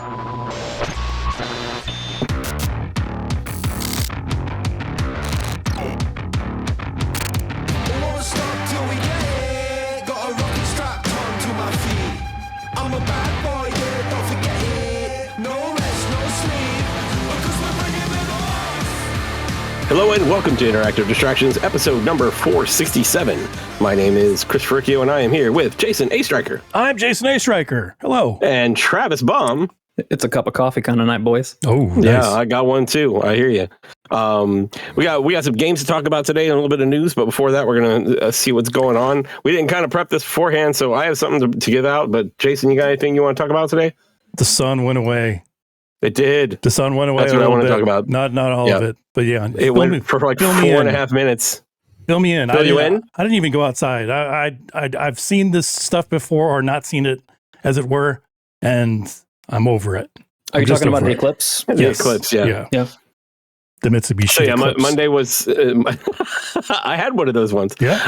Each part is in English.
Hello and welcome to Interactive Distractions, episode number 467. My name is Chris Ferricchio and I am here with Jason A. Striker. I'm Jason A. Striker. Hello. And Travis Baum. It's a cup of coffee kind of night, boys. Oh, nice. Yeah, I got one too. I hear you. We got some games to talk about today and a little bit of news, but before that, we're going to see what's going on. We didn't kind of prep this beforehand, so I have something to give out, but Jason, you got anything you want to talk about today? The sun went away. It did. The sun went away. That's what I want to talk about. Not all of it, but yeah. It went for like 4.5 minutes. Fill me in. Fill you in? I didn't even go outside. I've seen this stuff before or not seen it, as it were, and I'm over it. Are you talking about the Eclipse? The Eclipse, yeah. The Mitsubishi. So yeah, Eclipse. Monday was. I had one of those ones. Yeah.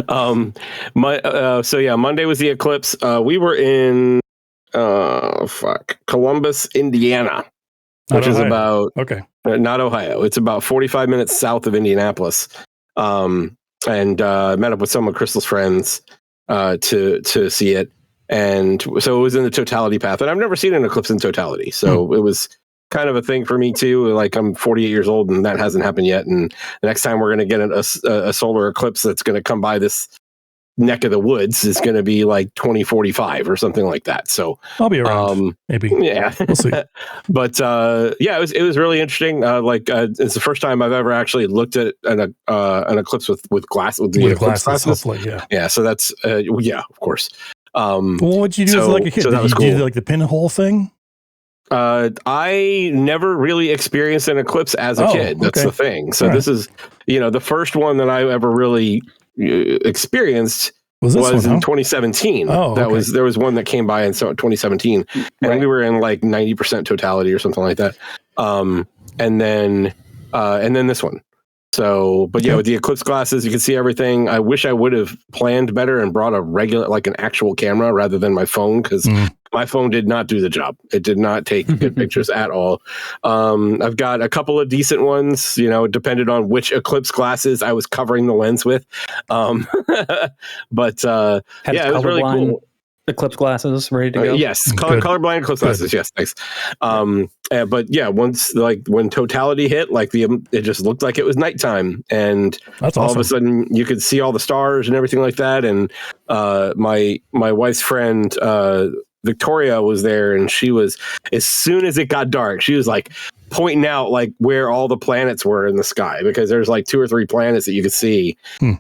Monday was the Eclipse. We were in Columbus, Indiana, which is about not Ohio. It's about 45 minutes south of Indianapolis. And met up with some of Crystal's friends to see it. And so it was in the totality path, and I've never seen an eclipse in totality. So it was kind of a thing for me too. Like, I'm 48 years old and that hasn't happened yet. And the next time we're going to get a solar eclipse that's going to come by this neck of the woods is going to be like 2045 or something like that. So I'll be around. Maybe. Yeah. We'll see. But it was really interesting. It's the first time I've ever actually looked at an eclipse with eclipse glasses. Hopefully, yeah. Yeah. So that's of course. What'd you do as like a kid? Did you do like the pinhole thing? I never really experienced an eclipse as a kid. That's the thing. So this is, the first one that I ever really experienced was in 2017. There was one that came by in 2017, and we were in like 90% totality or something like that. And then this one. So, but with the Eclipse glasses, you can see everything. I wish I would have planned better and brought a regular, like an actual camera rather than my phone, because my phone did not do the job. It did not take good pictures at all. I've got a couple of decent ones, depended on which Eclipse glasses I was covering the lens with. It was really cool. Eclipse glasses ready to go. Yes, colorblind Eclipse glasses. Yes, thanks. Once when totality hit, it just looked like it was nighttime, and that's all awesome. of a sudden you could see all the stars and everything like that. And my wife's friend Victoria was there, and she was, as soon as it got dark, she was like pointing out like where all the planets were in the sky, because there's like 2 or 3 planets that you could see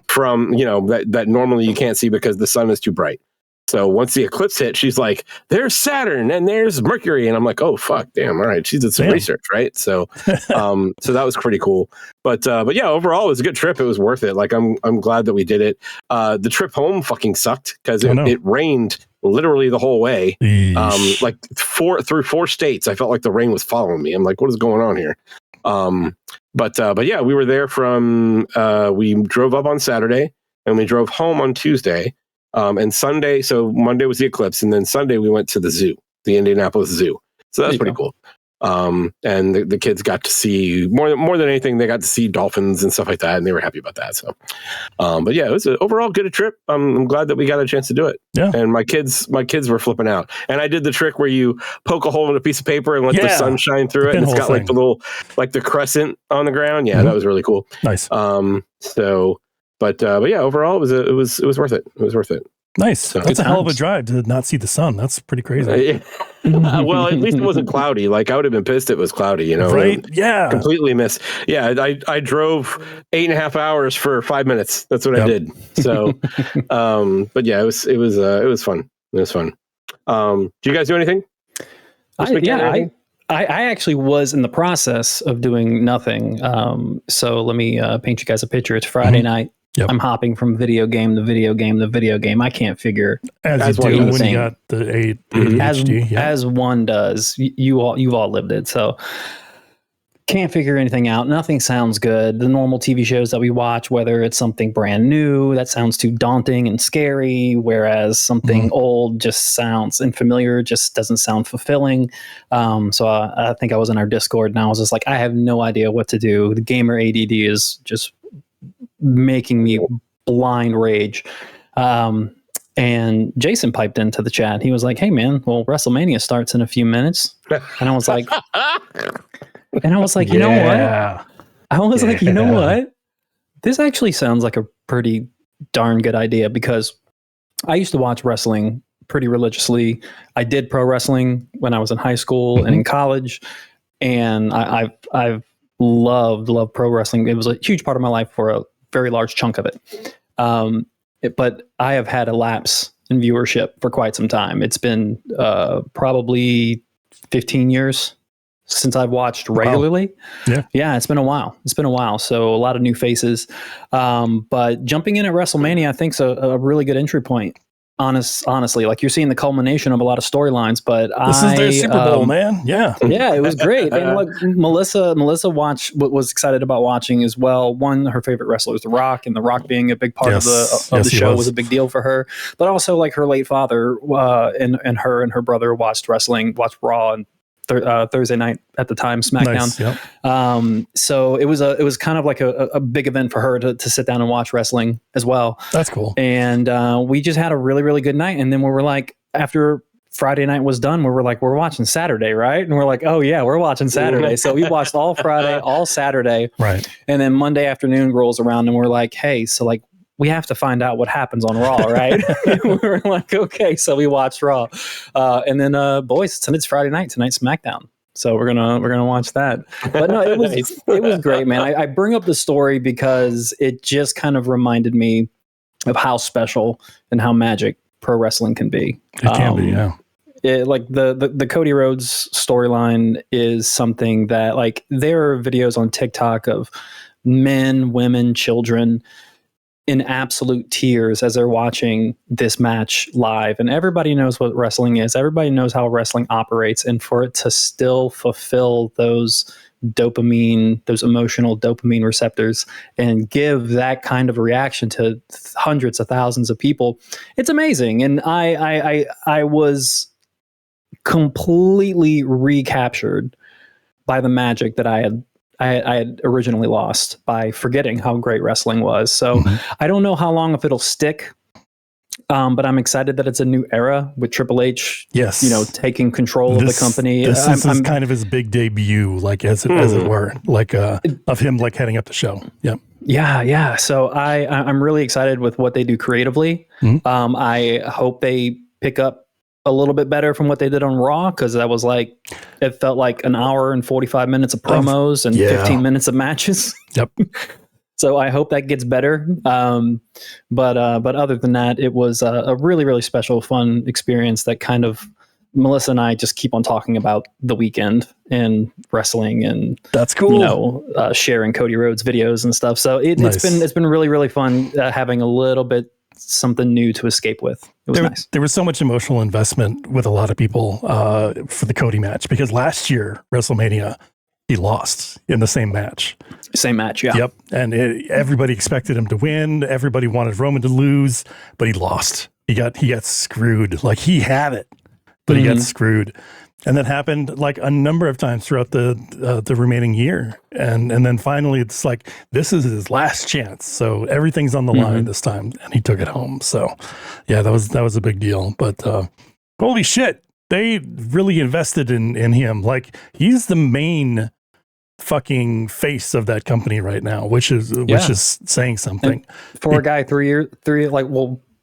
from that normally you can't see because the sun is too bright. So once the eclipse hit, she's like, there's Saturn and there's Mercury. And I'm like, oh, fuck, damn. All right. She did some research, right? So so that was pretty cool. But yeah, overall, it was a good trip. It was worth it. Like, I'm glad that we did it. The trip home fucking sucked because it rained literally the whole way. Through 4 states. I felt like the rain was following me. I'm like, what is going on here? But yeah, we were there we drove up on Saturday and we drove home on Tuesday. And Sunday, so Monday was the eclipse, and then Sunday we went to the zoo, the Indianapolis Zoo. So that's pretty cool. And the kids got to see more than anything. They got to see dolphins and stuff like that, and they were happy about that. So, but yeah, it was overall good trip. I'm glad that we got a chance to do it. Yeah. And my kids were flipping out. And I did the trick where you poke a hole in a piece of paper and let the sun shine through it, and it's got like the little, like the crescent on the ground. Yeah, that was really cool. Nice. But yeah, overall, it was worth it. It was worth it. Nice. So, that's a hell of a drive to not see the sun. That's pretty crazy. Well, at least it wasn't cloudy. Like, I would have been pissed if it was cloudy, Right? Yeah. Completely missed. Yeah, I drove 8.5 hours for 5 minutes. That's what I did. So, but yeah, it was fun. It was fun. Do you guys do anything? I actually was in the process of doing nothing. So let me paint you guys a picture. It's Friday night. Yep. I'm hopping from video game to video game to video game. I can't figure as you do when you got the ADHD. As one does. You've all lived it. So Can't figure anything out. Nothing sounds good. The normal TV shows that we watch, whether it's something brand new that sounds too daunting and scary, whereas something old just sounds unfamiliar, just doesn't sound fulfilling. So I think I was in our Discord and I was just like, I have no idea what to do. The gamer ADD is just making me blind rage. And Jason piped into the chat. He was like, hey man, well, WrestleMania starts in a few minutes. And I was like, you know what? I was like, you know what? This actually sounds like a pretty darn good idea, because I used to watch wrestling pretty religiously. I did pro wrestling when I was in high school and in college. And I've loved pro wrestling. It was a huge part of my life for a very large chunk of it. But I have had a lapse in viewership for quite some time. It's been probably 15 years since I've watched regularly. Wow. Yeah, it's been a while. So a lot of new faces. But jumping in at WrestleMania, I think is a really good entry point. Honestly, like you're seeing the culmination of a lot of storylines, but this is their Super Bowl, man. Yeah, it was great. And look, Melissa was excited about watching as well. One, her favorite wrestler is The Rock, and The Rock being a big part of the show was a big deal for her. But also, like her late father and her brother watched Raw and Thursday night at the time, SmackDown. Nice, yep. So it was kind of like a big event for her to sit down and watch wrestling as well. That's cool. And we just had a really, really good night. And then we were like, after Friday night was done, we were like, we're watching Saturday, right? And we're like, oh yeah, we're watching Saturday. So we watched all Friday, all Saturday. Right. And then Monday afternoon rolls around and we're like, hey, so like, we have to find out what happens on Raw, right? We're like, okay, so we watched Raw, and then boys, tonight's Friday night. Tonight's SmackDown, so we're gonna watch that. But no, it was great, man. I bring up the story because it just kind of reminded me of how special and how magic pro wrestling can be. It can be, yeah. Like the Cody Rhodes storyline is something that, like, there are videos on TikTok of men, women, children in absolute tears as they're watching this match live. And everybody knows what wrestling is. Everybody knows how wrestling operates. And for it to still fulfill those emotional dopamine receptors and give that kind of reaction to hundreds of thousands of people, it's amazing. And I was completely recaptured by the magic that I had originally lost by forgetting how great wrestling was. So I don't know how long if it'll stick, but I'm excited that it's a new era with Triple H. Yes, taking control of the company. This is kind of his big debut, like as it were, like of him like heading up the show. Yep. Yeah. So I'm really excited with what they do creatively. I hope they pick up a little bit better from what they did on Raw, because that was like, it felt like an hour and 45 minutes of promos and 15 minutes of matches. Yep. So I hope that gets better. But other than that, it was a really, really special, fun experience that kind of, Melissa and I just keep on talking about the weekend and wrestling, and that's cool. Sharing Cody Rhodes videos and stuff. So it's been really, really fun having a little bit something new to escape with. It was nice. There was so much emotional investment with a lot of people for the Cody match, because last year, WrestleMania, he lost in the same match. Yeah. Yep. And everybody expected him to win. Everybody wanted Roman to lose, but he lost. He got screwed. Like, he had it, but he got screwed. And that happened like a number of times throughout the remaining year. And then finally it's like, this is his last chance. So everything's on the line this time, and he took it home. So yeah, that was a big deal. But holy shit, they really invested in him. Like, he's the main fucking face of that company right now, which is saying something. And for a guy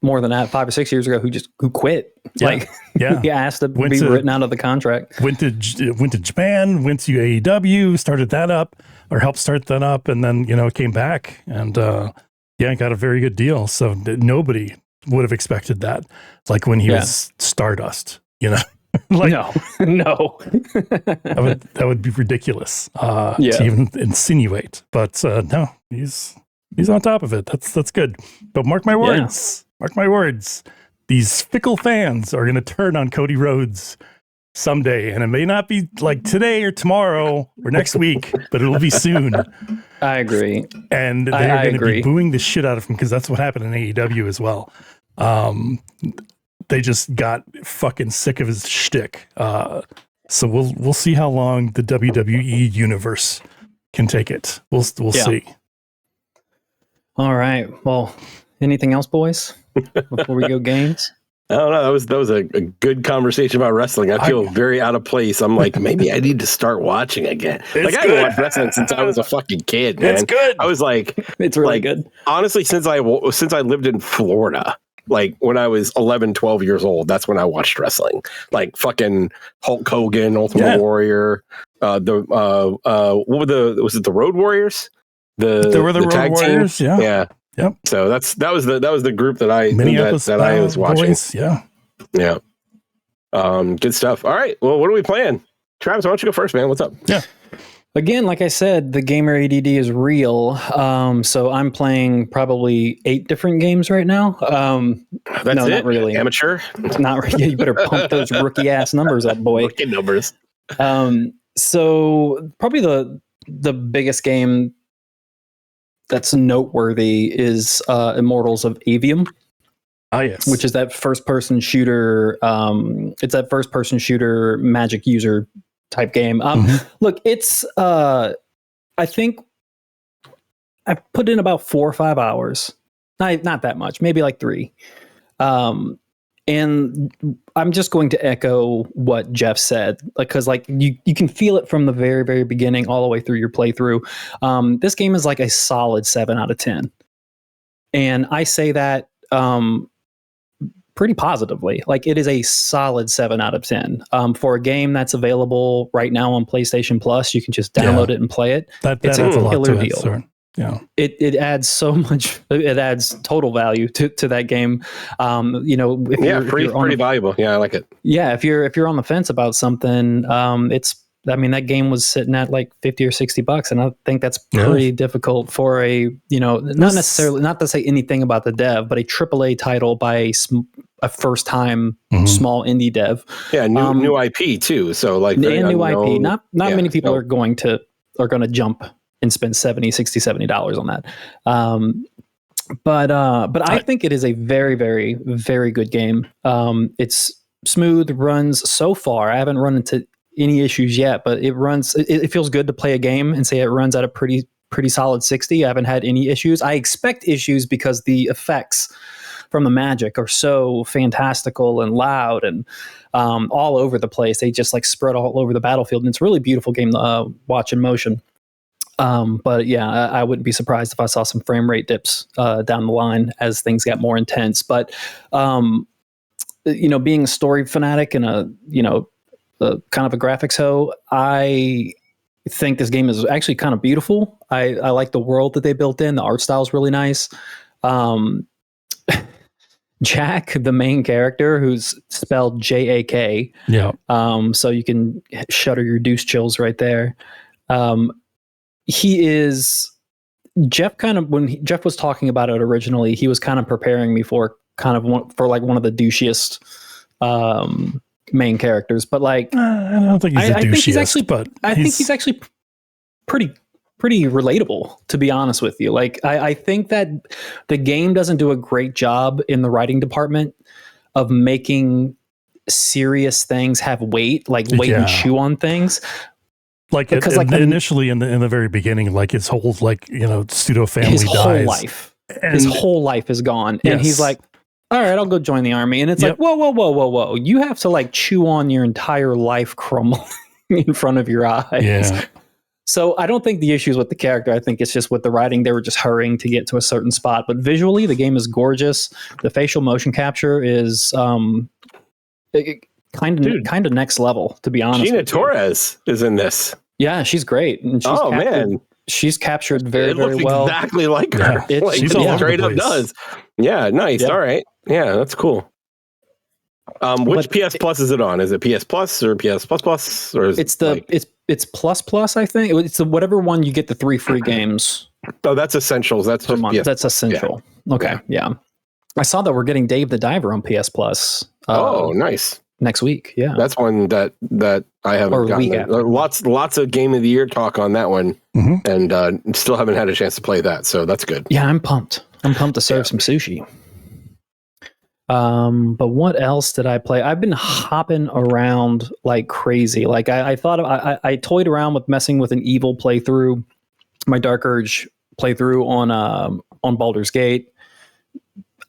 more than that, 5 or 6 years ago, who quit. He asked to be written out of the contract. Went to Japan, went to AEW, started that up, or helped start that up, and then came back and got a very good deal. So nobody would have expected that. Like when he was Stardust, like, no, that would be ridiculous to even insinuate. But no, he's on top of it. That's good. But mark my words. Mark my words, these fickle fans are going to turn on Cody Rhodes someday, and it may not be like today or tomorrow or next week, but it'll be soon. I agree. And they're going to be booing the shit out of him because that's what happened in AEW as well. They just got fucking sick of his shtick. So we'll see how long the WWE universe can take it. We'll see. All right. Well, anything else, boys, before we go games? I don't know. That was a good conversation about wrestling. I feel very out of place. I'm like, maybe I need to start watching again. I haven't watched wrestling since I was a fucking kid, man. It's good. I was like, it's really good. Honestly, since I lived in Florida, like when I was 11, 12 years old, that's when I watched wrestling. Like fucking Hulk Hogan, Ultimate Warrior. Was it the Road Warriors? There were the Road tag Warriors. Team? Yeah. Yep. So that was the group that I was watching. Boys, yeah. Good stuff. All right. Well, what are we playing? Travis, why don't you go first, man? What's up? Yeah. Again, like I said, the gamer ADD is real. So I'm playing probably 8 different games right now. That's it? Not really. Amateur? Not really. You better pump those rookie ass numbers up, boy. Rookie numbers. So probably the biggest game that's noteworthy is Immortals of Avalon. Oh, yes. Which is that first-person shooter. It's that first-person shooter magic user type game. Look, it's. I think I've put in about 4 or 5 hours. Not that much. Maybe like 3. And I'm just going to echo what Jeff said, because you can feel it from the very, very beginning all the way through your playthrough. This game is like a solid 7 out of 10. And I say that pretty positively. Like, it is a solid 7 out of 10. For a game that's available right now on PlayStation Plus, you can just download it and play it. It's a killer deal. Yeah, it adds so much. It adds total value to that game. If pretty valuable. Yeah, I like it. Yeah, if you're on the fence about something, that game was sitting at like $50 or $60, and I think that's pretty difficult for not to say anything about the dev, but a AAA title by a first time small indie dev. Yeah, new IP too. So like new IP. Not many people are going to jump and spend $70 on that. But I think it is a very, very, very good game. It's smooth, runs so far. I haven't run into any issues yet, but it feels good to play a game and say it runs at a pretty solid 60. I haven't had any issues. I expect issues because the effects from the magic are so fantastical and loud and all over the place. They just like spread all over the battlefield, and it's a really beautiful game to watch in motion. But yeah, I wouldn't be surprised if I saw some frame rate dips down the line as things got more intense. But being a story fanatic and a kind of a graphics hoe, I think this game is actually kind of beautiful. I like the world that they built in. The art style is really nice. Jack, the main character, who's spelled JAK. Yeah. So you can shudder your deuce chills right there. He is Jeff. When Jeff was talking about it originally, he was kind of preparing me for one of the douchiest main characters. But like, I don't think he's I think he's actually pretty relatable, to be honest with you. Like, I think that the game doesn't do a great job in the writing department of making serious things have weight, and chew on things. Initially in the very beginning, like his whole pseudo family his dies. His whole life is gone, and he's like, "All right, I'll go join the army." And it's like, whoa! You have to like chew on your entire life crumbling in front of your eyes. Yeah. So I don't think the issue is with the character. I think it's just with the writing. They were just hurrying to get to a certain spot. But visually, the game is gorgeous. The facial motion capture is kind of next level, to be honest. Gina Torres is in this. Yeah, she's great. And she's captured very, very well. Exactly like her. Yeah. She's all straight up does. Yeah, nice. Yeah. All right. Yeah, that's cool. Which PS Plus is it on? Is it PS Plus or PS Plus Plus? Or it's Plus Plus, I think. It's whatever one you get the 3 free games. Oh, that's Essentials. That's per month. That's Essential. Yeah. Okay, yeah. I saw that we're getting Dave the Diver on PS Plus. Nice. next week. Yeah, that's one that I haven't gotten. Lots of Game of the Year talk on that one, and still haven't had a chance to play that. So that's good. Yeah, I'm pumped. I'm pumped to serve some sushi. But what else did I play? I've been hopping around like crazy. Like I thought I toyed around with messing with an Evil playthrough, my Dark Urge playthrough on Baldur's Gate.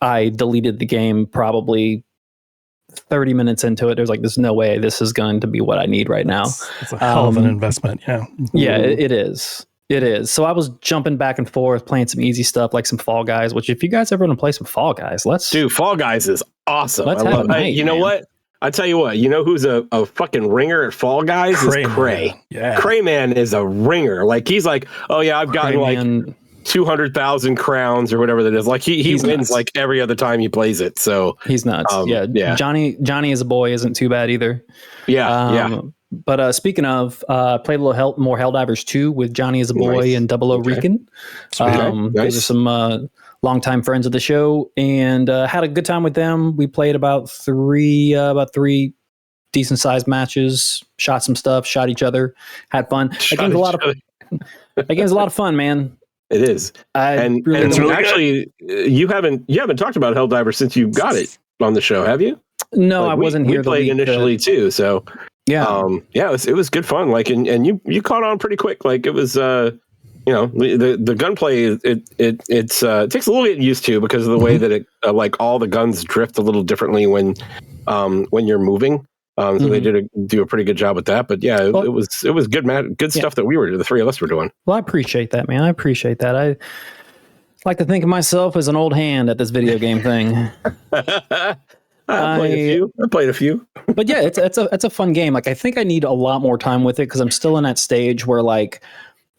I deleted the game probably 30 minutes into it. There's like, there's no way this is going to be what I need right now. It's a hell of an investment. Yeah. Yeah, it is. It is. So I was jumping back and forth, playing some easy stuff like some Fall Guys, which if you guys ever want to play some Fall Guys, Dude, Fall Guys is awesome. Let's have a night, you know what? I tell you what, you know who's a fucking ringer at Fall Guys is Cray. Yeah. Crayman is a ringer. Like, he's like, oh yeah, I've gotten like 200,000 crowns or whatever that is. Like he wins nuts. Like every other time he plays it. So he's nuts. Yeah. Johnny as a boy isn't too bad either. Yeah. But speaking of, played a little more Helldivers 2 with Johnny as a boy and Double O Rican. Those are some longtime friends of the show, and had a good time with them. We played about three decent sized matches, shot some stuff, shot each other, had fun. That game's a lot of fun, man. It is. And actually, you haven't talked about Helldivers since you got it on the show, have you? No, I wasn't here. We played initially too, so yeah, it was good fun. Like, and you caught on pretty quick. Like, it was the gunplay. It takes a little getting used to because of the way that it like all the guns drift a little differently when you're moving. So they do a pretty good job with that. But yeah, it was good stuff that the three of us were doing. Well, I appreciate that, man. I appreciate that. I like to think of myself as an old hand at this video game thing. I played a few. But yeah, it's a fun game. Like, I think I need a lot more time with it because I'm still in that stage where like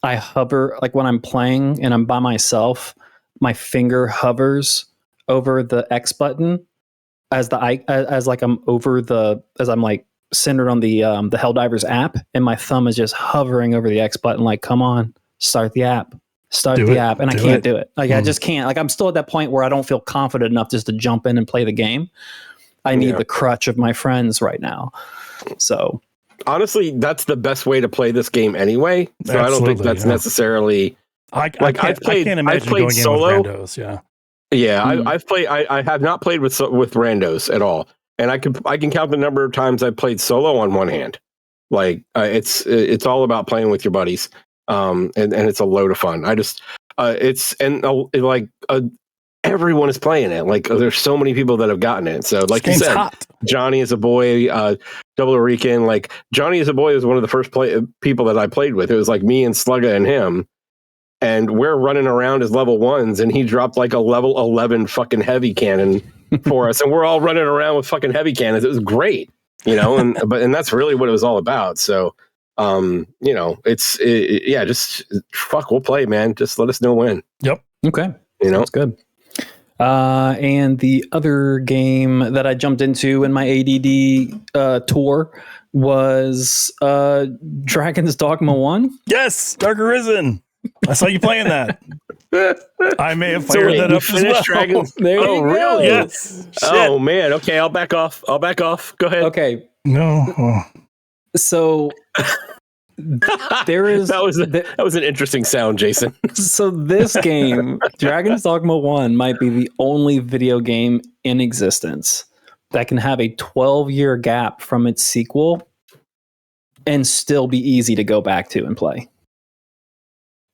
I hover, like when I'm playing and I'm by myself, my finger hovers over the X button as I'm like centered on the Helldivers app, and my thumb is just hovering over the X button. Like, come on, start the app, and I can't do it. Like, I just can't. Like, I'm still at that point where I don't feel confident enough just to jump in and play the game. I need the crutch of my friends right now. So honestly, that's the best way to play this game anyway. So I don't think that's necessarily. I can't imagine going solo. In with randos, I have not played with randos at all, and I can count the number of times I've played solo on one hand. Like, it's all about playing with your buddies, and it's a load of fun. Everyone is playing it. Like, there's so many people that have gotten it. So, like you said, Johnny as a boy, Double Rican. Like, Johnny as a boy was one of the first people that I played with. It was like me and Slugga and him. And we're running around as level 1s, and he dropped like a level 11 fucking heavy cannon for us, and we're all running around with fucking heavy cannons. It was great, and that's really what it was all about. So, just fuck, we'll play, man. Just let us know when. Yep. Okay. That's good. And the other game that I jumped into in my ADD tour was Dragon's Dogma 1. Yes, Dark Arisen. I saw you playing that. I may have fired that up as well. Dragons? There you go. Really? Yes. Shit. Oh man. Okay, I'll back off. Go ahead. Okay. No. So there is that was an interesting sound, Jason. So this game, Dragon's Dogma 1, might be the only video game in existence that can have a 12-year gap from its sequel and still be easy to go back to and play.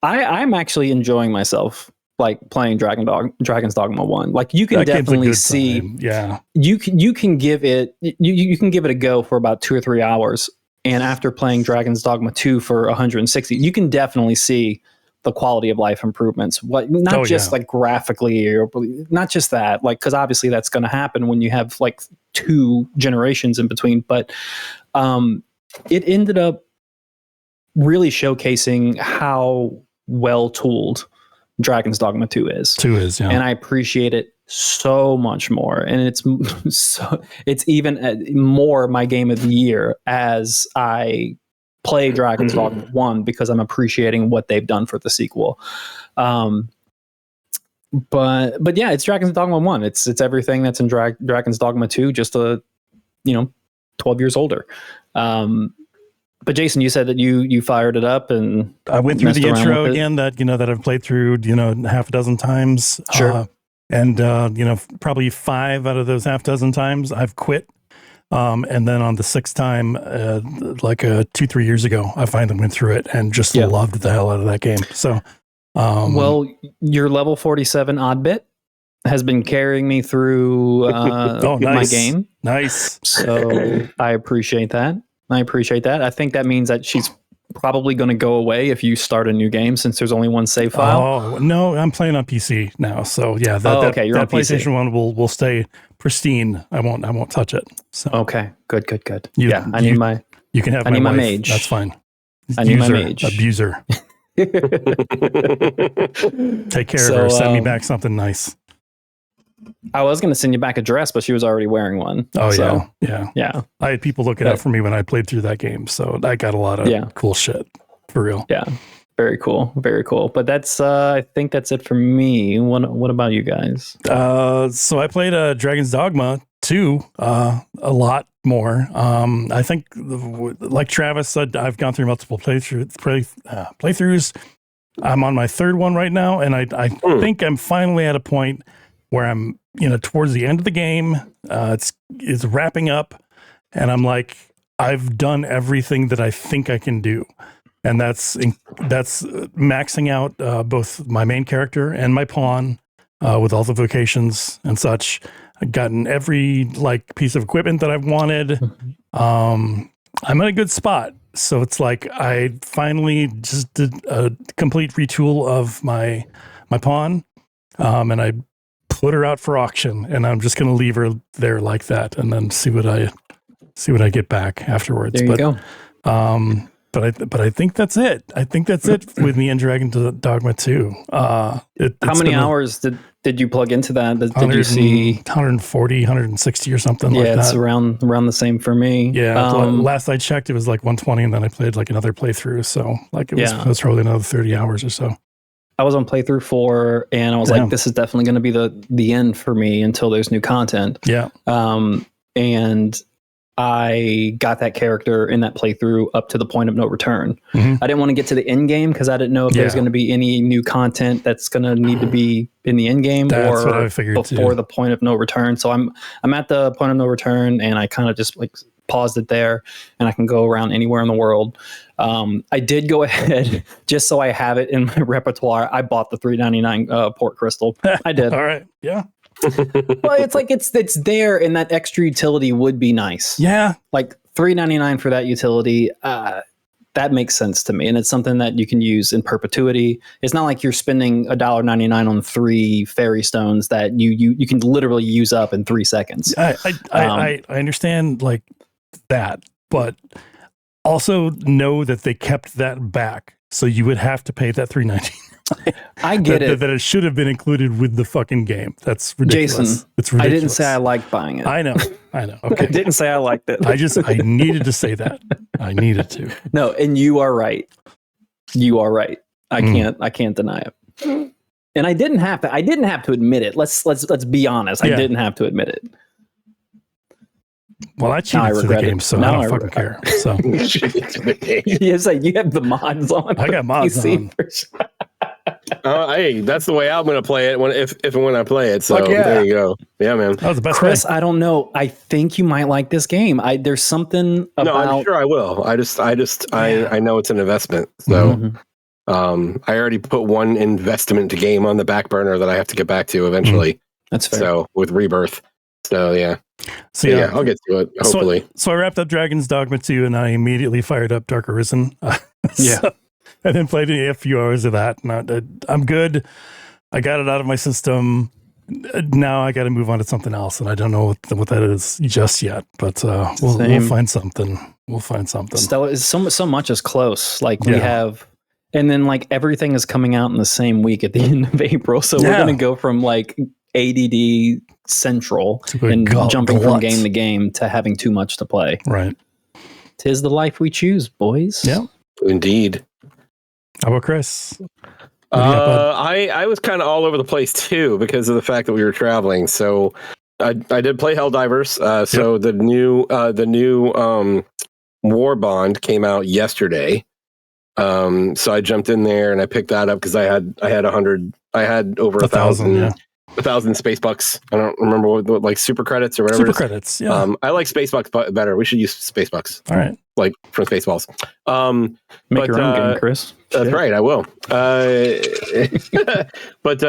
I'm actually enjoying myself, like, playing Dragon's Dogma 1. Like, you can that definitely see. Time. Yeah. You can give it a go for about 2 or 3 hours. And after playing Dragon's Dogma 2 for 160, you can definitely see the quality of life improvements. Not just like graphically, or not just that, like, because obviously that's going to happen when you have like 2 generations in between. But it ended up really showcasing how well tooled Dragon's Dogma 2 is. 2 is, yeah. And I appreciate it so much more. And it's even more my game of the year as I play Dragon's Dogma 1, because I'm appreciating what they've done for the sequel. But yeah, it's Dragon's Dogma 1. It's everything that's in Dragon's Dogma 2, just a 12 years older. But Jason, you said that you fired it up and I went through the intro again that I've played through half a dozen times. Sure. And probably 5 out of those half dozen times I've quit. And then on the 6th time, 2-3 years ago, I finally went through it and just loved the hell out of that game. So, well, your level 47 odd bit has been carrying me through my game. Nice. So I appreciate that. I think that means that she's probably going to go away if you start a new game, since there's only one save file. Oh no, I'm playing on PC now, so yeah, that PlayStation 1 will stay pristine. I won't touch it. So okay, good. You can have my mage. That's fine. I need my mage. Abuser. Take care of her. Send me back something nice. I was going to send you back a dress, but she was already wearing one. Oh, so, yeah. I had people looking out for me when I played through that game, so I got a lot of cool shit, for real. Yeah, very cool. But that's, I think that's it for me. What about you guys? So I played Dragon's Dogma 2 a lot more. I think, like Travis said, I've gone through multiple playthroughs. I'm on my 3rd one right now, and I think I'm finally at a point where I'm, towards the end of the game. It's wrapping up, and I'm like, I've done everything that I think I can do, and that's maxing out both my main character and my pawn with all the vocations and such. I've gotten every piece of equipment that I've wanted. I'm in a good spot, so it's like I finally just did a complete retool of my pawn, and I put her out for auction, and I'm just going to leave her there like that, and then see what I get back afterwards. There you go. But I think that's it. I think that's it with me and Dragon's Dogma 2. How many hours did you plug into that? Did you see 140, 160 or something like that? Yeah, it's around the same for me. Yeah, last I checked, it was 120, and then I played another playthrough. So it was probably another 30 hours or so. I was on playthrough 4, and I was like, this is definitely going to be the end for me until there's new content. Yeah. And I got that character in that playthrough up to the point of no return. Mm-hmm. I didn't want to get to the end game because I didn't know if there's going to be any new content that's going to need to be in the end game or what I figured before the point of no return. So I'm at the point of no return, and I kind of just paused it there, and I can go around anywhere in the world. I did go ahead just so I have it in my repertoire. I bought the $3.99 port crystal. I did. All right. Yeah. Well, it's there, and that extra utility would be nice. Yeah. $3.99 for that utility. That makes sense to me. And it's something that you can use in perpetuity. It's not like you're spending $1.99 on 3 fairy stones that you can literally use up in 3 seconds. I understand that, but also know that they kept that back. So you would have to pay that $3.99. I get it. That it should have been included with the fucking game. That's ridiculous. Jason, it's ridiculous. I didn't say I liked buying it. I know. Okay. I didn't say I liked it. I needed to say that. I needed to. No, and you are right. I can't deny it. And I didn't have to admit it. Let's be honest. I didn't have to admit it. Well, I cheated through the game, so I don't fucking care. So you have the mods on. I got mods on. Hey, that's the way I'm going to play it if and when I play it. So there you go. Yeah, man. That was the best. Chris, I don't know. I think you might like this game. There's something about. No, I'm sure I will. I know it's an investment. So I already put one investment game on the back burner that I have to get back to eventually. That's fair. So with Rebirth. So yeah. So yeah, I'll get to it, hopefully. So I wrapped up Dragon's Dogma 2, and I immediately fired up Dark Arisen. And then played a few hours of that. And I'm good. I got it out of my system. Now I got to move on to something else, and I don't know what that is just yet. But we'll find something. We'll find something. So much is close. We have, and then everything is coming out in the same week at the end of April. So we're gonna go from ADD central and jumping from game to game to having too much to play. Right. 'Tis the life we choose, boys. Yeah, indeed. How about Chris? I was kind of all over the place too because of the fact that we were traveling. So I did play Helldivers. So the new Warbond came out yesterday. So I jumped in there and I picked that up because I had over 1,000 space bucks. I don't remember what like super credits or whatever. Super credits, yeah. I like space bucks better. We should use space bucks. All right, like from Spaceballs. Make your own game, Chris. That's right, I will. But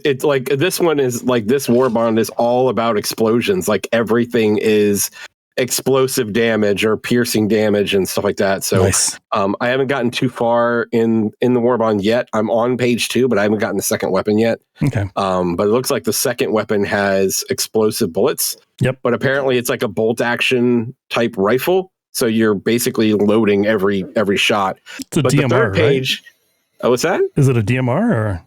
it's like this one is like this Warbond is all about explosions. Like everything is explosive damage or piercing damage and stuff like that. So nice. I haven't gotten too far in the Warbond yet. I'm on page 2, but I haven't gotten the second weapon yet. Okay. But it looks like the second weapon has explosive bullets. Yep. But apparently it's like a bolt action type rifle. So you're basically loading every shot. It's a but DMR, the third page, right? What's that? Is it a DMR or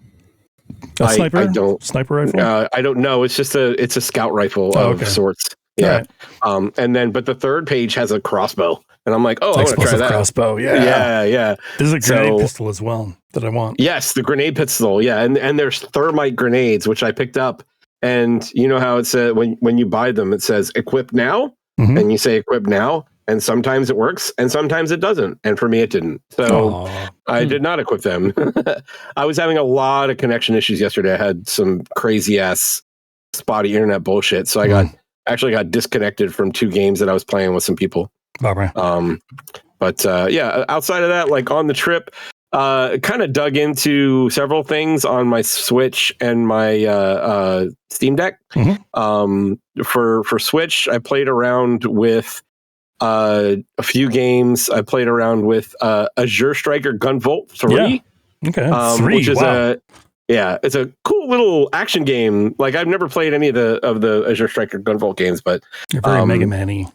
a sniper? I don't sniper rifle. I don't know. It's just a scout rifle of sorts. Yeah. Right. And then, but the third page has a crossbow, and I'm like, oh, I want to try that crossbow. Yeah. There's a grenade pistol as well that I want. Yes, the grenade pistol. Yeah, and there's thermite grenades, which I picked up. And you know how it says when you buy them, it says equip now, and you say equip now. And sometimes it works and sometimes it doesn't. And for me, it didn't. So I did not equip them. I was having a lot of connection issues yesterday. I had some crazy ass spotty internet bullshit. So I actually got disconnected from 2 games that I was playing with some people. Bummer. But outside of that, like on the trip, kind of dug into several things on my Switch and my Steam Deck. For Switch, I played around with a few games. I played around with Azure Striker Gunvolt 3. Yeah. Okay. 3, which is it's a cool little action game. Like I've never played any of the Azure Striker Gunvolt games, but you're very Mega Man-y.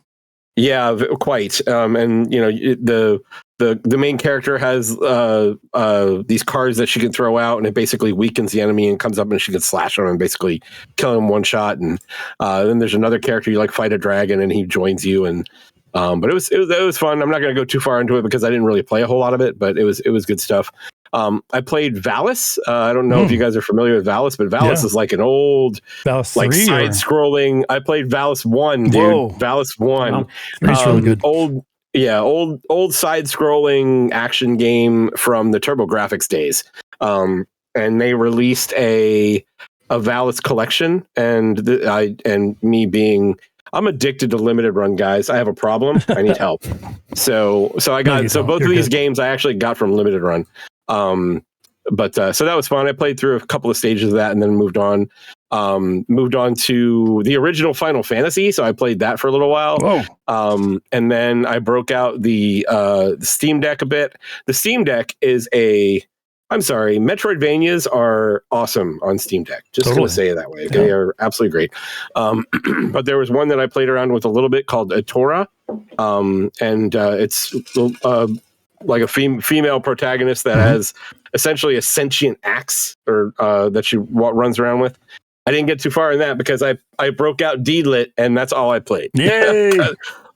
Yeah, quite. And you know the main character has these cards that she can throw out, and it basically weakens the enemy and comes up and she can slash on him and basically kill him one shot. And then there's another character you like fight a dragon and he joins you. And but it was fun. I'm not going to go too far into it because I didn't really play a whole lot of it, but it was good stuff. I played Valis. I don't know if you guys are familiar with Valis, but Valis is like an old Valis like 3 side-scrolling. I played Valis 1, dude. Whoa. Valis 1. Wow. It's really good. Old side-scrolling action game from the TurboGrafx days. And they released a Valis collection, and me being I'm addicted to limited run, guys. I have a problem. I need help. So I got both of these games I actually got from limited run. But so that was fun. I played through a couple of stages of that and then moved on to the original Final Fantasy. So I played that for a little while. Whoa. And then I broke out the Steam Deck a bit. The Steam Deck is I'm sorry, Metroidvanias are awesome on Steam Deck. Just going to say it that way. Okay? They are absolutely great. But there was one that I played around with a little bit called Atora. And it's like a female protagonist that has essentially a sentient axe or that she runs around with. I didn't get too far in that because I broke out Deedlit and that's all I played. Yay!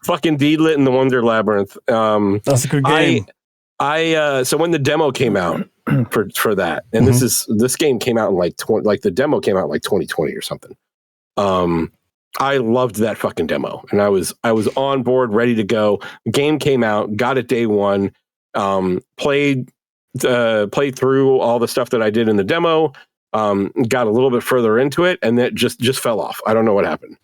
Fucking Deedlit and the Wonder Labyrinth. That's a good game. So when the demo came out for that, and this game came out in the demo came out in like 2020 or something. I loved that fucking demo, and I was on board, ready to go. The game came out, got it day one, played through all the stuff that I did in the demo, got a little bit further into it, and that just fell off. I don't know what happened.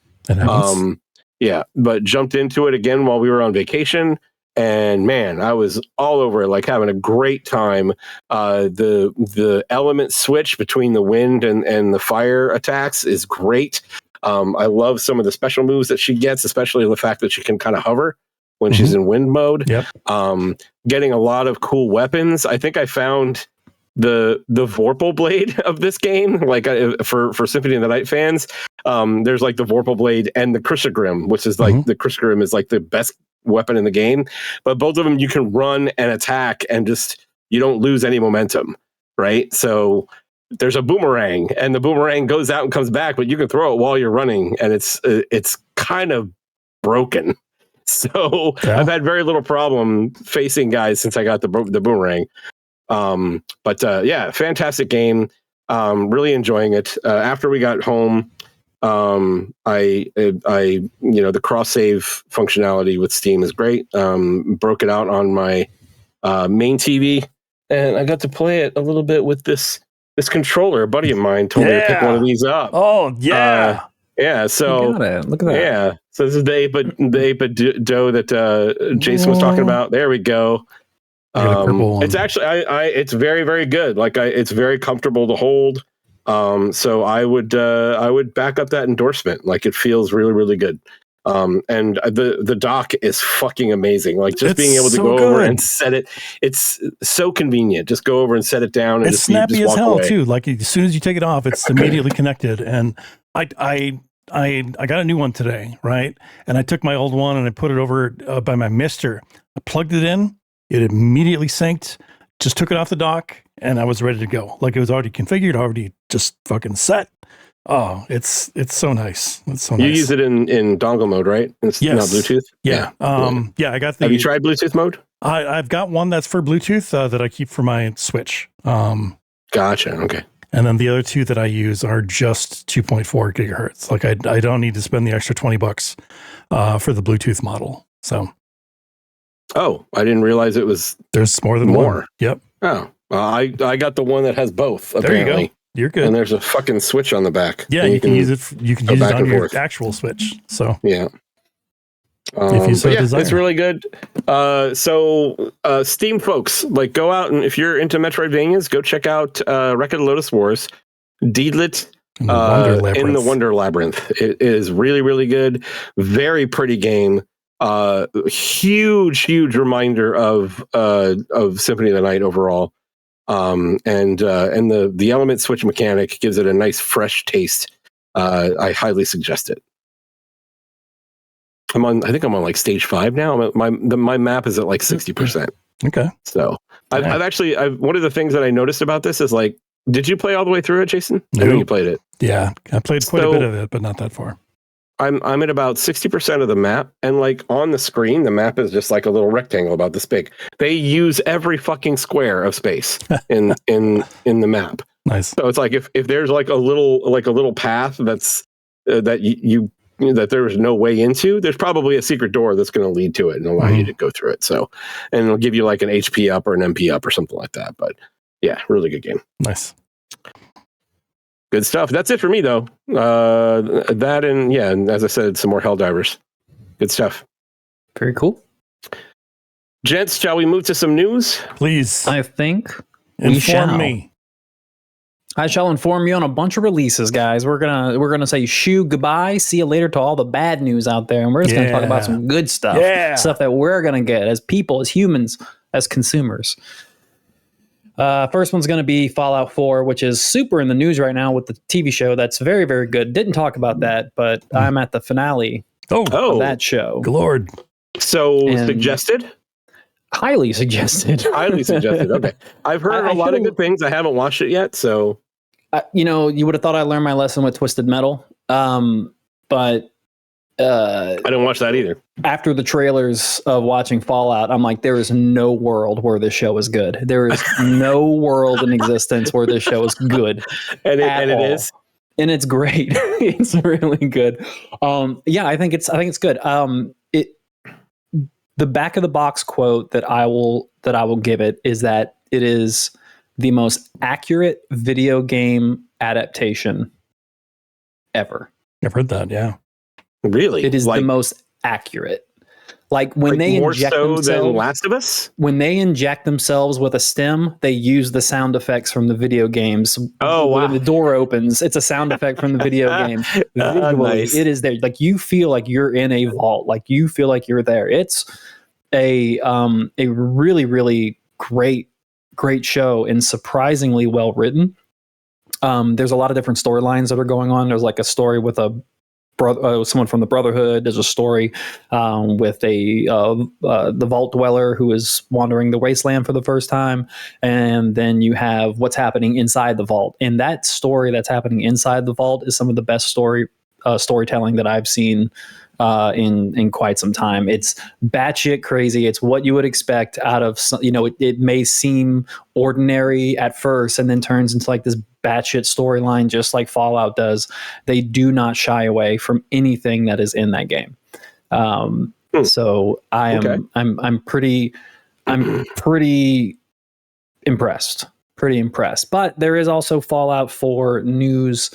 But jumped into it again while we were on vacation. And man, I was all over it, like having a great time. The element switch between the wind and the fire attacks is great. I love some of the special moves that she gets, especially the fact that she can kind of hover when she's in wind mode. Yep. Getting a lot of cool weapons. I think I found the Vorpal blade of this game, like for Symphony of the Night fans. There's like the Vorpal blade and the Chrysogrim, which is like the Chrysogrim is like the best weapon in the game, but both of them you can run and attack and just you don't lose any momentum, right? So there's a boomerang and the boomerang goes out and comes back, but you can throw it while you're running, and it's kind of broken. So I've had very little problem facing guys since I got the boomerang. Fantastic game. Really enjoying it. After we got home, The cross save functionality with Steam is great. Broke it out on my main TV, and I got to play it a little bit with this controller. A buddy of mine told me to pick one of these up. Oh yeah. Yeah, so look at that. Yeah, so this is the 8-bit dough that Jason was talking about. There we go. It's actually it's very, very good. It's very comfortable to hold. So I would back up that endorsement. Like, it feels really, really good. And the dock is fucking amazing. Like, just being able to go over and set it, it's so convenient. Just go over and set it down, and it's just snappy as hell away. too. Like, as soon as you take it off, it's immediately connected. And I got a new one today, right? And I took my old one and I put it over by my Mister. I plugged it in. It immediately synced. Just took it off the dock, and I was ready to go. Like, it was already configured, already just fucking set. Oh, it's so nice. It's so nice. You use it in dongle mode, right? It's not Bluetooth. Yeah. I got the. Have you tried Bluetooth mode? I've got one that's for Bluetooth that I keep for my Switch. Gotcha. Okay. And then the other two that I use are just 2.4 gigahertz. Like, I don't need to spend the extra $20 for the Bluetooth model. So. Oh, I didn't realize it was. There's more than one. Yep. Oh, I got the one that has both. Apparently. There you go. You're good. And there's a fucking switch on the back. Yeah, you can use it. You can use it on your actual Switch. So yeah. If you so desire. It's really good. Steam folks, like, go out, and if you're into Metroidvanias, go check out Record Lotus Wars, Deedlit in the Wonder Labyrinth. It is really, really good. Very pretty game. Huge reminder of Symphony of the Night overall. And the element switch mechanic gives it a nice fresh taste. I highly suggest it. I think I'm on like stage 5 now. My map is at like 60%. Okay. So I've actually one of the things that I noticed about this is, like, did you play all the way through it, Jason? No. I know you played it. Yeah, I played quite a bit of it, but not that far. I'm at about 60% of the map, and like on the screen, the map is just like a little rectangle about this big. They use every fucking square of space in the map. Nice. So it's like if there's like a little path that's that there is no way into, there's probably a secret door that's going to lead to it and allow you to go through it. So, and it'll give you like an HP up or an MP up or something like that. But yeah, really good game. Nice. Good stuff. That's it for me, though. That and as I said, some more Helldivers. Good stuff. Very cool. Gents, shall we move to some news? Please. I think we shall. Inform me. I shall inform you on a bunch of releases, guys. We're gonna say shoo goodbye, see you later to all the bad news out there, and we're just gonna talk about some good stuff, stuff that we're gonna get as people, as humans, as consumers. First one's gonna be Fallout 4, which is super in the news right now with the TV show. That's very, very good. Didn't talk about that, but I'm at the finale of that show. Good Lord. So suggested. Highly suggested. Highly suggested. Okay. I've heard a lot of good things. I haven't watched it yet, so. You would have thought I learned my lesson with Twisted Metal, but I didn't watch that either. After the trailers of watching Fallout, I'm like, there is no world where this show is good. There is no world in existence where this show is good. And it is. And it's great. It's really good. I think it's good. The back of the box quote that I will give it is that it is the most accurate video game adaptation ever. I've heard that, yeah. Really? It is the most accurate. Like when they inject themselves, than Last of Us? When they inject themselves with a stem, they use the sound effects from the video games. Oh, wow. When the door opens, it's a sound effect from the video game. Nice. It is there. Like, you feel like you're in a vault. Like, you feel like you're there. It's a really, really great show and surprisingly well written. There's a lot of different storylines that are going on. There's like a story with someone from the Brotherhood. There's a story with the Vault Dweller who is wandering the wasteland for the first time, and then you have what's happening inside the vault. And that story that's happening inside the vault is some of the best storytelling that I've seen in quite some time. It's batshit crazy. It's what you would expect out of, it may seem ordinary at first and then turns into like this batshit storyline, just like Fallout does. They do not shy away from anything that is in that game. So I'm pretty impressed. Pretty impressed. But there is also Fallout 4 news,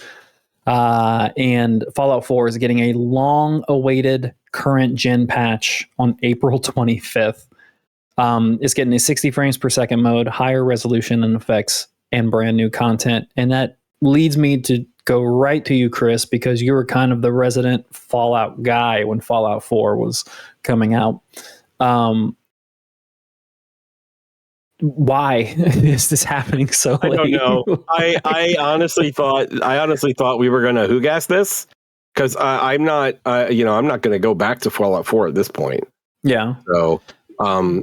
and Fallout 4 is getting a long-awaited current gen patch on April 25th. It's getting a 60 frames per second mode, higher resolution and effects, and brand new content. And that leads me to go right to you, Chris, because you were kind of the resident Fallout guy when Fallout 4 was coming out. Why is this happening so late? I don't know. I honestly thought we were gonna who gas this, because I'm not I'm not gonna go back to Fallout 4 at this point. Yeah. So I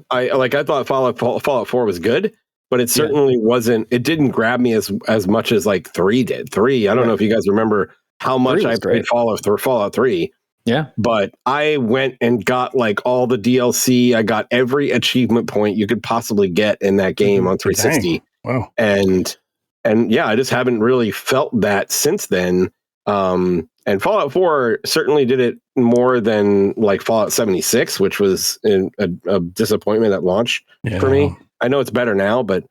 thought Fallout 4 was good, but it certainly wasn't. It didn't grab me as much as like 3 did. 3. I don't know if you guys remember how much I played Fallout 3. Yeah. But I went and got like all the DLC. I got every achievement point you could possibly get in that game on 360. Dang. Wow. And yeah, I just haven't really felt that since then. And Fallout 4 certainly did it more than like Fallout 76, which was a disappointment at launch for me. I know it's better now, but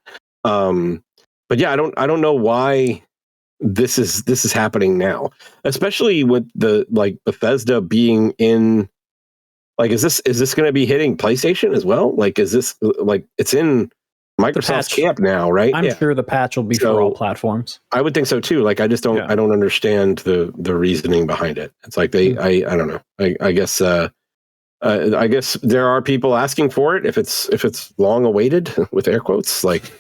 yeah, I don't know why this is happening now, especially with the like Bethesda being in. Like, is this going to be hitting PlayStation as well? Like, is this like it's in Microsoft's camp now, right? I'm sure the patch will be for all platforms. I would think so too. Like, I just don't I don't understand the reasoning behind it. It's like I don't know. I guess there are people asking for it if it's long awaited with air quotes, like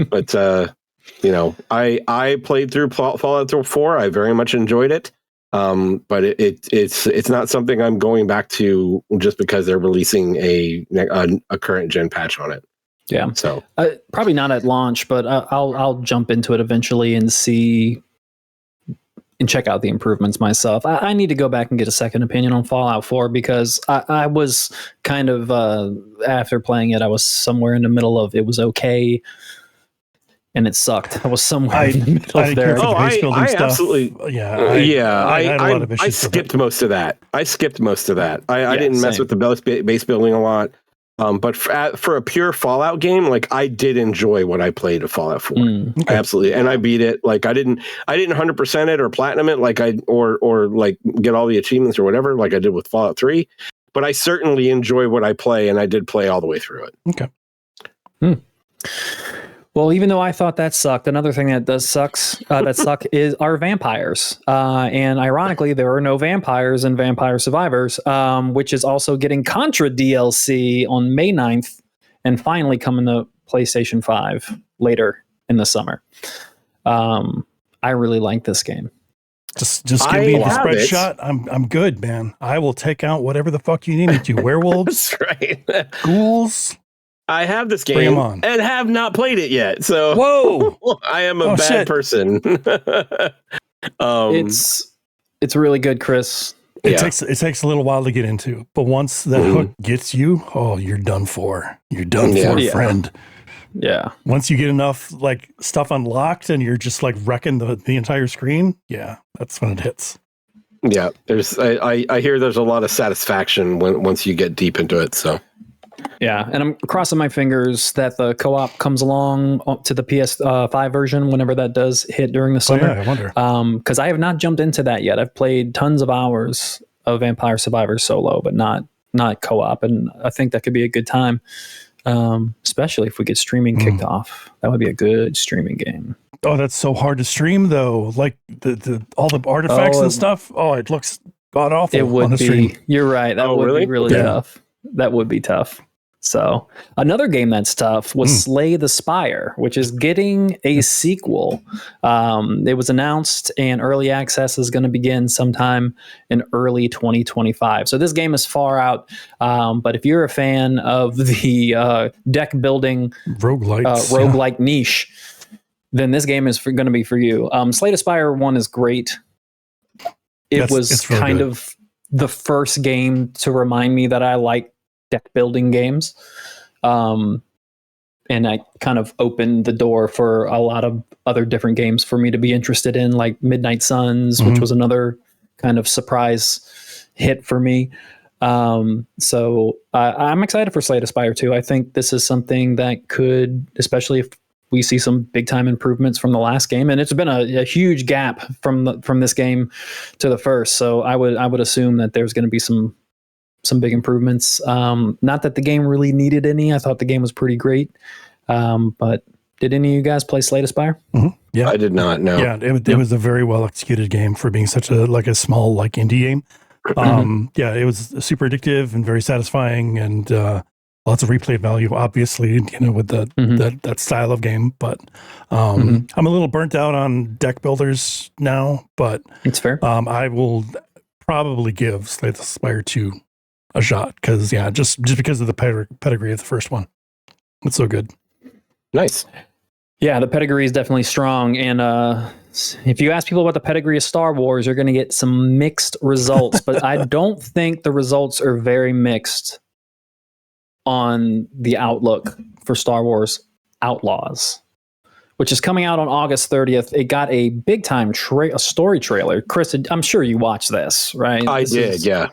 but I played through Fallout 4. I very much enjoyed it. But it's not something I'm going back to just because they're releasing a current gen patch on it. Yeah. So probably not at launch, but I'll jump into it eventually and see and check out the improvements myself. I need to go back and get a second opinion on Fallout 4 because I was kind of after playing it, I was somewhere in the middle of it was okay. And it sucked. I was somewhere in the middle of there. I absolutely. I skipped most of that. I didn't mess with the base building a lot. But for a pure Fallout game, like I did enjoy what I played of Fallout 4. I absolutely, and I beat it. Like I didn't 100% it or platinum it, like or like get all the achievements or whatever, like I did with Fallout 3. But I certainly enjoy what I play, and I did play all the way through it. Okay. Well, even though I thought that sucked, another thing that does suck is our vampires. And ironically, there are no vampires in Vampire Survivors, which is also getting Contra DLC on May 9th and finally coming to PlayStation 5 later in the summer. I really like this game. Just give me the spread shot. I'm good, man. I will take out whatever the fuck you need me to. Werewolves, right? Ghouls. I have this game and have not played it yet. So whoa, I am a bad person. It's really good, Chris. It takes a little while to get into, but once that hook gets you, you're done for. You're done for, friend. Yeah. Once you get enough like stuff unlocked and you're just like wrecking the entire screen, that's when it hits. Yeah, I hear there's a lot of satisfaction once you get deep into it. So. Yeah, and I'm crossing my fingers that the co-op comes along to the PS5 version whenever that does hit during the summer. I wonder. Because I have not jumped into that yet. I've played tons of hours of Vampire Survivors solo, but not co-op, and I think that could be a good time, especially if we get streaming kicked off. That would be a good streaming game. Oh, that's so hard to stream though. Like the all the artifacts and stuff. Oh, it looks god awful. It would on the be. stream. You're right. That would be really tough. That would be tough. So another game that's tough was Slay the Spire, which is getting a sequel. It was announced and early access is going to begin sometime in early 2025. So this game is far out. But if you're a fan of the deck building roguelike niche, then this game is going to be for you. Slay the Spire 1 is great. It was kind of the first game to remind me that I like deck building games. And and I kind of opened the door for a lot of other different games for me to be interested in, like Midnight Suns, which was another kind of surprise hit for me. So I'm excited for Slay the Spire 2. I think this is something that could, especially if we see some big time improvements from the last game, and it's been a huge gap from this game to the first. So I would assume that there's going to be some big improvements. Not that the game really needed any. I thought the game was pretty great. But did any of you guys play Slay the Spire? Yeah, I did not. No. Yeah, it was a very well executed game for being such a small indie game. Yeah, it was super addictive and very satisfying, and lots of replay value, obviously, with that style of game. But I'm a little burnt out on deck builders now, but it's fair. I will probably give Slay the Spire 2 a shot because just because of the pedigree of the first one. It's so good. Nice. Yeah, the pedigree is definitely strong, and if you ask people about the pedigree of Star Wars, you're going to get some mixed results, but I don't think the results are very mixed on the outlook for Star Wars Outlaws, which is coming out on August 30th. It got a big time a story trailer. Chris, I'm sure you watched this, right? I did, yeah.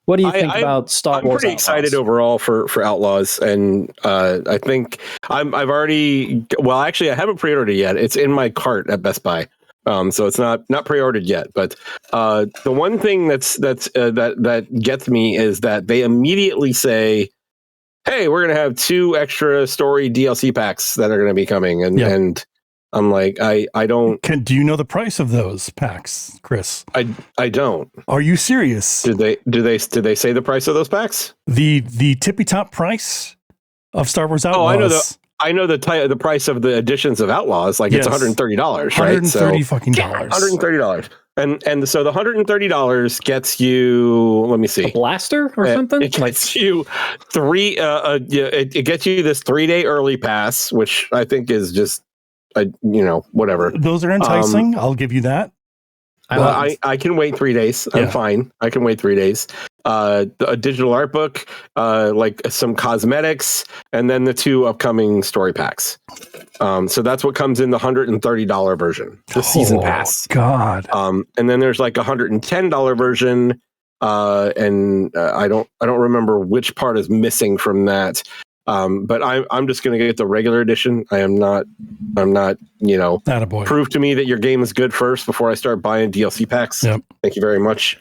What do you think about Star Wars? I'm pretty excited overall for Outlaws, and I think I've already. Well, actually, I haven't pre-ordered it yet. It's in my cart at Best Buy, so it's not pre-ordered yet. But the one thing that gets me is that they immediately say, "Hey, we're going to have 2 extra story DLC packs that are going to be coming," and I'm like, I don't. Do you know the price of those packs, Chris? I don't. Are you serious? Did they say the price of those packs? The tippy top price of Star Wars Outlaws. Oh, I know the price of the editions of Outlaws. Like, it's $130, right? $130 fucking dollars. $130. And so the $130 gets you, let me see, a blaster or something. It gets you it gets you this 3-day early pass, which I think is just whatever. Those are enticing. I'll give you that. I can wait 3 days. I'm fine. I can wait 3 days. A digital art book, like some cosmetics, and then the 2 upcoming story packs. So that's what comes in the $130 version, the season pass. God. And then there's like a $110 version, and I don't remember which part is missing from that. But I'm just going to get the regular edition. I'm not, prove to me that your game is good first before I start buying DLC packs. Yep. Thank you very much.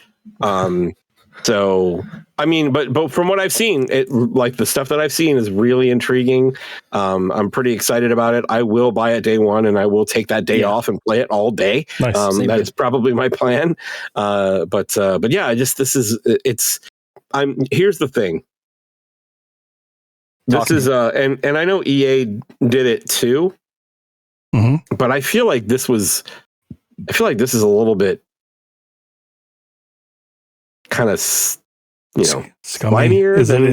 So, I mean, but from what I've seen, the stuff that I've seen is really intriguing. I'm pretty excited about it. I will buy it day one, and I will take that day off and play it all day. Nice. That is probably my plan. But yeah, here's the thing. This is and I know EA did it too, but I feel like this is a little bit kind of slimier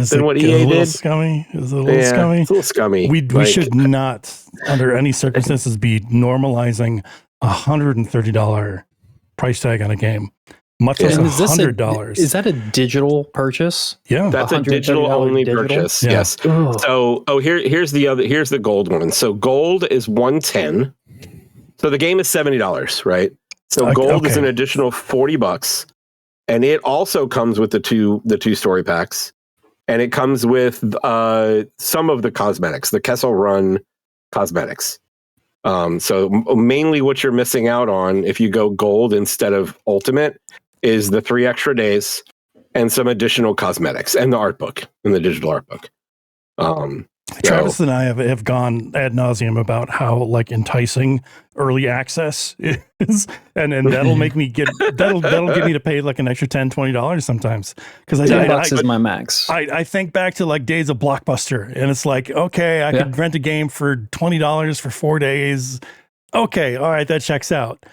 than what EA did. Scummy. Is it a little scummy? It's a little scummy. We should not, under any circumstances, be normalizing $130 price tag on a game. Much less $100. Is that a digital purchase? Yeah, that's a digital only purchase. Yeah. Yes. So, here's the gold one. So gold is $110. So the game is $70, right? So gold is an additional $40, and it also comes with the two story packs, and it comes with some of the cosmetics, the Kessel Run cosmetics. So mainly what you're missing out on if you go gold instead of ultimate is the 3 extra days and some additional cosmetics and the art book and the digital art book. Travis and I have gone ad nauseum about how enticing early access is, and that'll make me that'll get me to pay an extra $10-$20 sometimes, because $10 is my max. I think back to days of Blockbuster, and it's okay, I could rent a game for $20 for 4 days. Okay, all right, that checks out.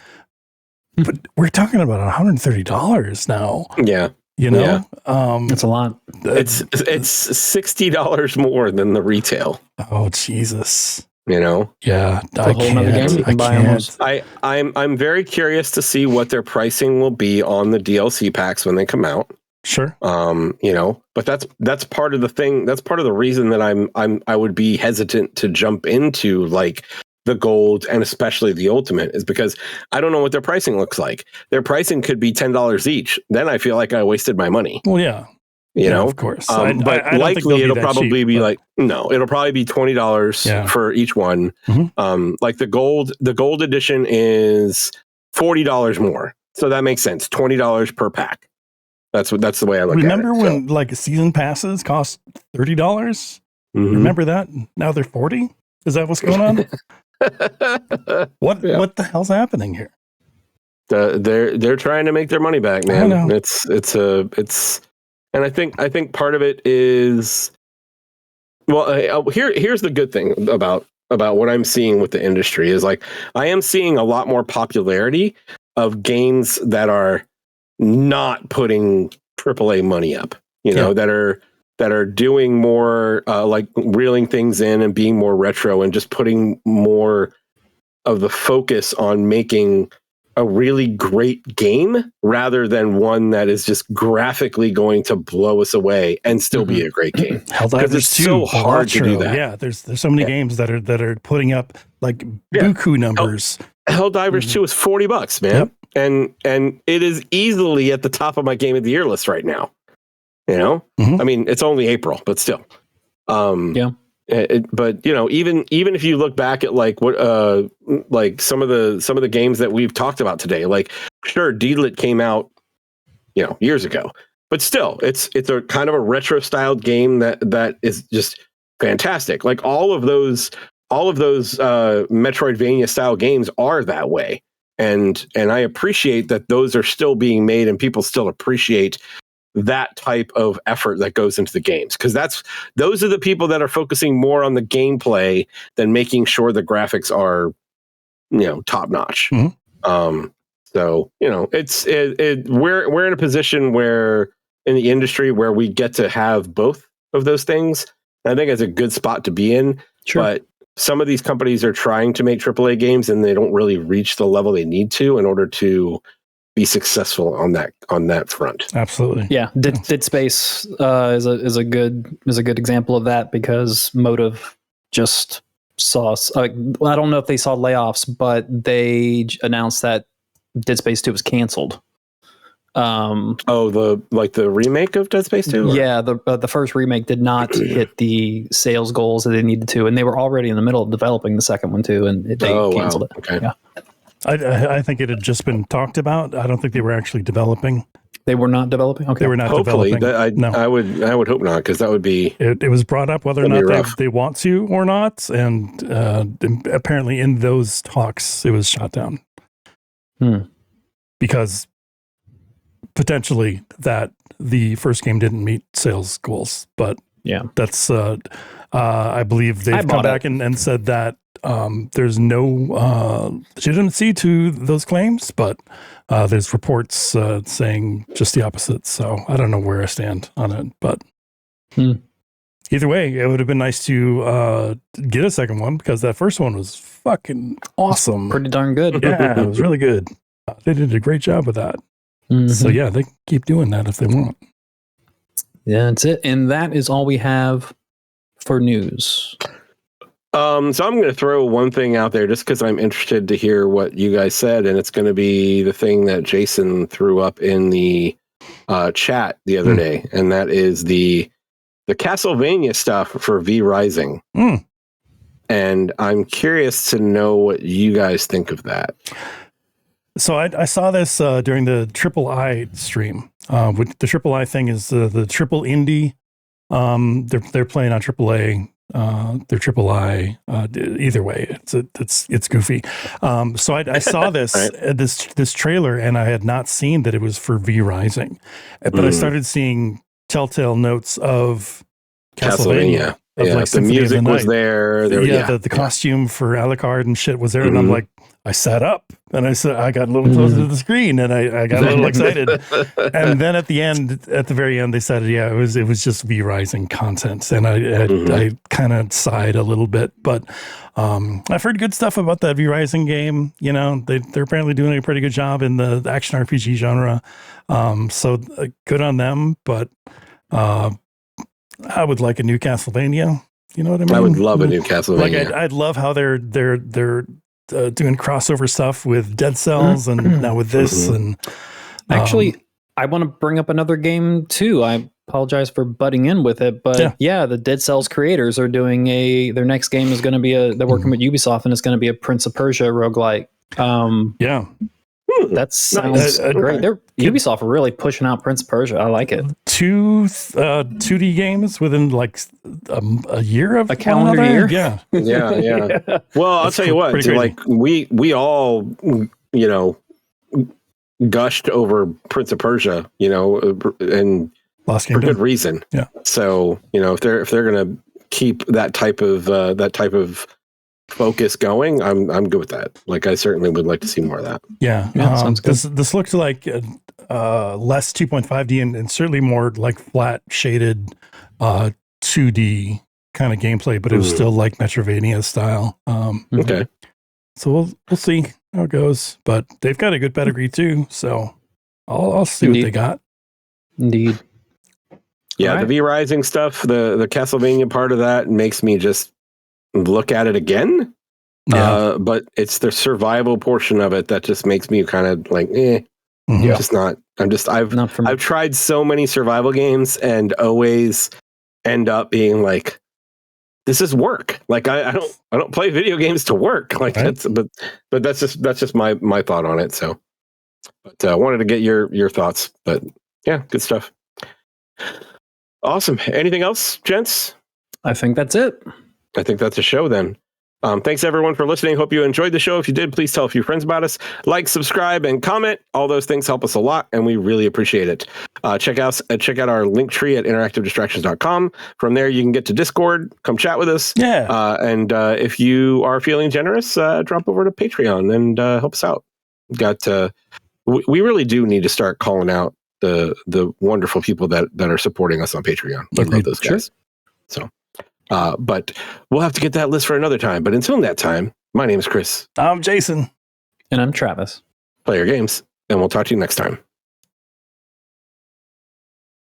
But we're talking about $130 now. Yeah. It's a lot. It's $60 more than the retail. Oh Jesus! Yeah, it's a whole nother game you can buy almost. I'm very curious to see what their pricing will be on the DLC packs when they come out. Sure. But that's part of the thing. That's part of the reason that I would be hesitant to jump into like the gold and especially the ultimate is because I don't know what their pricing looks like. Their pricing could be $10 each. Then I feel like I wasted my money. Well, yeah. You know, of course. But I likely it'll probably cheap, be like, no, it'll probably be $20 for each one. Mm-hmm. Like the gold edition is $40 more. So that makes sense. $20 per pack. That's the way I look at it. Remember when like season passes cost $30? Mm-hmm. Remember that? Now they're $40? Is that what's going on? What the hell's happening here? They're trying to make their money back, man. It's and I think part of it is here's the good thing about what I'm seeing with the industry is like I am seeing a lot more popularity of games that are not putting AAA money up, that are doing more like reeling things in and being more retro and just putting more of the focus on making a really great game rather than one that is just graphically going to blow us away and still be a great game. Helldivers it's so hard to do that. Yeah, there's so many games that are putting up like buku numbers. Helldivers 2 is $40, man. Yep. And it is easily at the top of my game of the year list right now. I mean, it's only April, but still. But even if you look back at like what like some of the games that we've talked about today, like sure, Deedlit came out years ago, but still it's a kind of a retro styled game that is just fantastic. Like all of those Metroidvania style games are that way, and I appreciate that those are still being made and people still appreciate that type of effort that goes into the games, because those are the people that are focusing more on the gameplay than making sure the graphics are top notch. Mm-hmm. So we're in a position where in the industry where we get to have both of those things. I think it's a good spot to be in. Sure. But some of these companies are trying to make AAA games and they don't really reach the level they need to in order to be successful on that front. Absolutely. Yeah. Dead Space is a good example of that, because Motive just saw I don't know if they saw layoffs, but they announced that Dead Space 2 was canceled. The remake of Dead Space 2? Yeah, the first remake did not hit the sales goals that they needed to, and they were already in the middle of developing the second one too, and they canceled it. Okay. Yeah. I think it had just been talked about. I don't think they were actually developing. They were not developing? Okay. They were not Hopefully, developing. No. I would hope not, because that would be... It was brought up whether or not they want to or not, and apparently in those talks, it was shot down. Because potentially that the first game didn't meet sales goals. But yeah, that's... I believe they've come back and said that there's no legitimacy to those claims, but there's reports saying just the opposite. So I don't know where I stand on it, but either way, it would have been nice to get a second one, because that first one was fucking awesome. Pretty darn good. Yeah, it was really good. They did a great job with that. Mm-hmm. So yeah, they can keep doing that if they want. Yeah, that's it. And that is all we have for news. So I'm going to throw one thing out there just because I'm interested to hear what you guys said, and it's going to be the thing that Jason threw up in the chat the other day, and that is the Castlevania stuff for V Rising. And I'm curious to know what you guys think of that. So I saw this during the Triple I stream. The Triple I thing is the Triple Indie. They're playing on Triple A. They're Triple I. Either way, it's goofy. So I saw this this trailer, and I had not seen that it was for V Rising, but I started seeing telltale notes of Castlevania. like the music was there. The costume for Alucard and shit was there, and I'm like, I sat up and I got a little closer to the screen, and I got a little excited. And then at the very end, they said, it was just V-Rising content, and I kind of sighed a little bit. But I've heard good stuff about that V-Rising game. You know, they're apparently doing a pretty good job in the action RPG genre. So good on them. But I would like a new Castlevania. You know what I mean? I would love a new Castlevania. Like I'd love how they're doing crossover stuff with Dead Cells and now with this. And actually, I want to bring up another game too. I apologize for butting in with it, but the Dead Cells creators are doing their next game is going to be they're working with Ubisoft, and it's going to be a Prince of Persia roguelike. That sounds great. Ubisoft are really pushing out Prince of Persia. I like it. 2D games within like a year of a calendar year. Yeah. Well, I'll tell you what. Like we all, gushed over Prince of Persia, and Lost for Kingdom. good reason. Yeah. So if they're gonna keep that type of focus going, I'm good with that. Like I certainly would like to see more of that. Sounds good. This looks like less 2.5D and certainly more like flat shaded 2D kind of gameplay, but it was still like Metroidvania style. Okay. So we'll see how it goes, but they've got a good pedigree too. So I'll see what they got. Indeed. Yeah, the V-Rising stuff, the Castlevania part of that makes me just look at it again. But it's the survival portion of it that just makes me kind of like, just not. I've tried so many survival games and always end up being like, this is work. Like I don't play video games to work. Like that's just my thought on it. So, but I wanted to get your thoughts. But yeah, good stuff. Awesome. Anything else, gents? I think that's it. I think that's a show then. Thanks everyone for listening. Hope you enjoyed the show. If you did, please tell a few friends about us. Like, subscribe, and comment. All those things help us a lot, and we really appreciate it. Check out our Linktree at interactivedistractions.com. From there, you can get to Discord. Come chat with us. Yeah. And if you are feeling generous, drop over to Patreon and help us out. We really do need to start calling out the wonderful people that are supporting us on Patreon. We love those guys. So. But we'll have to get that list for another time. But until that time, my name is Chris. I'm Jason. And I'm Travis. Play your games, and we'll talk to you next time.